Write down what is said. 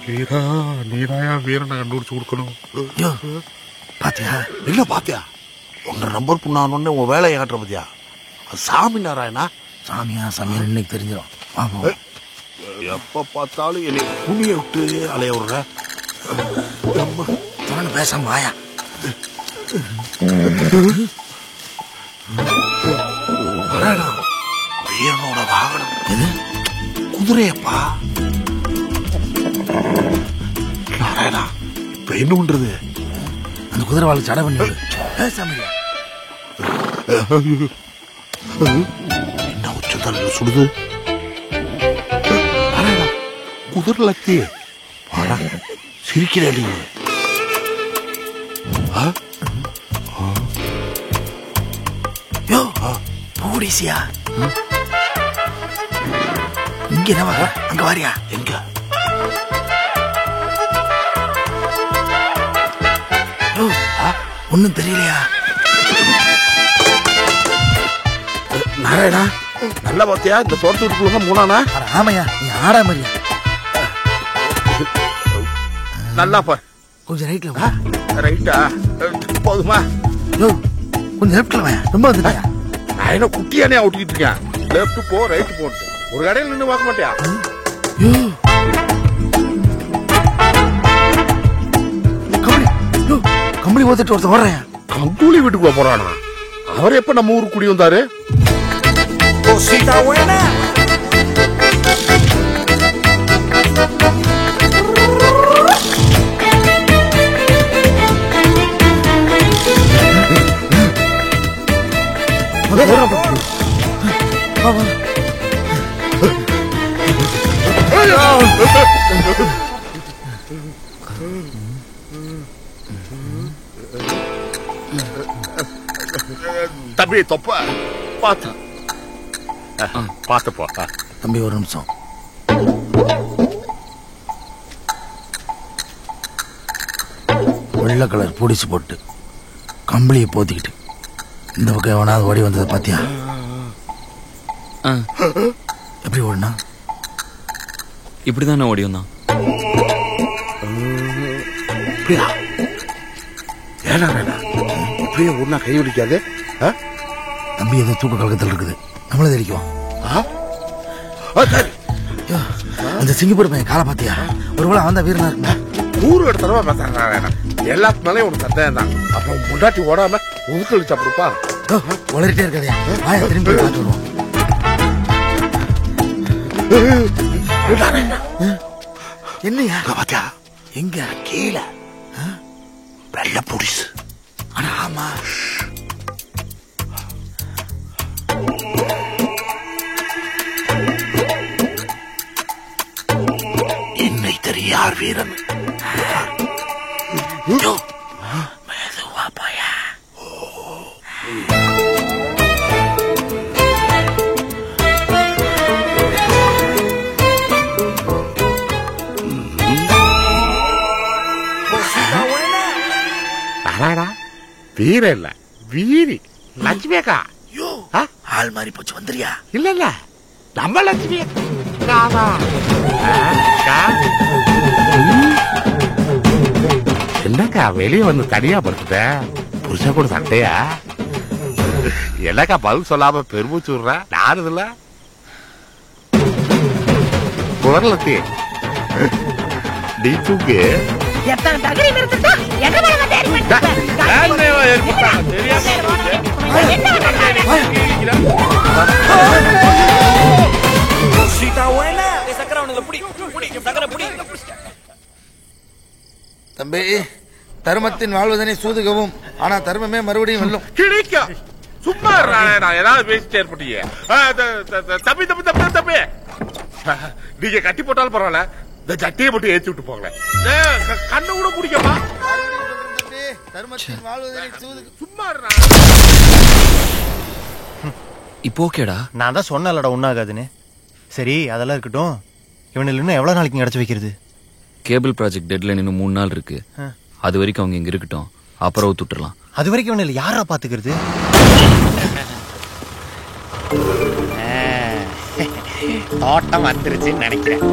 வீரா நீராயா வீரனை கண்டுபிடிச்சு கொடுக்கணும். பாத்தியா இல்ல பாத்தியா உங்க நம்பர் புண்ணானு உன் வேலையை காட்டுற பாத்தியா? சாமி நாராயணா. சாமியா சாமியா இன்னைக்கு தெரிஞ்சிடும். எப்ப பார்த்தாலும் என்னை துணியை விட்டு அலைய விடுற. பேசாம வாயா. வீரனோட வாகனம் எது? குதிரையப்பா. நாராயணா இப்ப என்ன பண்றது? அந்த குதிரை வாழ் சடை பண்ணி என்ன உச்சத்தலையில சுடுது? குதிரை லத்தி சிரிக்கிறேன். போடிசியா இங்க அங்க வாரியா? எங்க ஒன்னும் தெரியலையா? நாராயணா நல்ல பாத்தியா இந்த தோட்டத்து வீட்டுக்குள்ள போனானா? ஆமையா நீ ஆடாம நல்லா பாரு. கொஞ்சம் ரைட்ல ரைட்டா போதுமா? கொஞ்சம் லெப்ட்ல வாயா. ரொம்ப வந்துட்டாயா? நான் என்ன குட்டியானே ஓட்டிக்கிட்டு இருக்கேன். லெப்ட் போ ரைட் போட்டு ஒரு கடையில் நின்று பார்க்க மாட்டியா? கம்பளி ஓத்துட்டு ஒருத்தர் வர்றேன். கம்பளி வீட்டுக்குள்ள போறானா? அவர் எப்ப நம்ம ஊருக்கு குடி வந்தாரு? தம்பி தொப்ப பாத்து பாத்துப்போ. தம்பி ஒரு நிமிஷம். வெள்ளை கலர் பூடிச்சு போட்டு கம்பளியை போத்திக்கிட்டு இந்த பக்கம் எவனாவது ஓடி வந்ததை பாத்தியா? எப்படி ஓடினா? இப்படிதான் ஓடி வந்தான். ஏனா இப்படியே ஒன்னா கை பிடிக்காது. தம்பி ஏதோ தூக்க கலக்கத்தில் இருக்குது. நம்மள தெரிக்குவோம். அந்த சிங்கப்பூர் பையன் காலை பாத்தியா? ஒருவேளை அவன் தான் வீரனா இருக்குமா? ஊரு இடத்துல பார்த்தாங்க. எல்லாத்து மேலேயும் ஒரு சந்தேகம் தான். அப்புறம் முன்னாடி ஓடாம உதுக்கழிச்சு அப்படிப்பா உளறிட்டே இருக்காதியா? திரும்பி பார்த்து வருவோம். என்னையா பாத்தியா? எங்க கீழே வெள்ள புடிசு. ஆனா ஆமா என்னை தெரியார் வீரன். மெதுவா போயா. வீர இல்ல வீரி லட்சுமியக்கா. ஆள் மாறி போச்சு. வந்துறியா? இல்ல இல்ல நம்ம லட்சுமி என்னக்கா வெளியே வந்து தனியா படுத்துட்ட? புருஷ கூட சண்டையா? என்னக்கா பதில் சொல்லாம பெருமூச்சு விடுற? நானுதுல குரலத்தி நீ தூக்கு. தம்பி தர்மத்தின் வாழ்வதனை சூதுகவும் ஆனா தர்மமே மறுபடியும் வெல்லும். கிடைக்கும். சும்மா ஏதாவது பேசிட்டே இருப்பீங்க. தம்பி தம்பி தம்பி தம்பி நீங்க கட்டி போட்டாலும் பரவாயில்ல. இந்த சட்டியை மட்டும் ஏற்றி விட்டு போகல. கண்ணு கூட பிடிக்கமா? தர்மத்தின் வாழ்வதனை சும்மா இப்போ ஓகேடா. நான் தான் சொன்னலடா ஒன்னாகாதுன்னு. சரி அதெல்லாம் இருக்கட்டும். இவனில் இன்னும் எவ்வளவு நாளைக்கு அடைச்சு வைக்கிறது? கேபிள் ப்ராஜெக்ட் டெட்லைன் இன்னும் 3 நாள் இருக்கு. அது வரைக்கும் அவங்க இங்க இருக்கட்டும். அப்புறம் விட்டுறலாம். அது வரைக்கும் இவனில் யாரா பாத்துக்கிறது? தோட்டம் வந்துருச்சுன்னு நினைக்கிறேன்.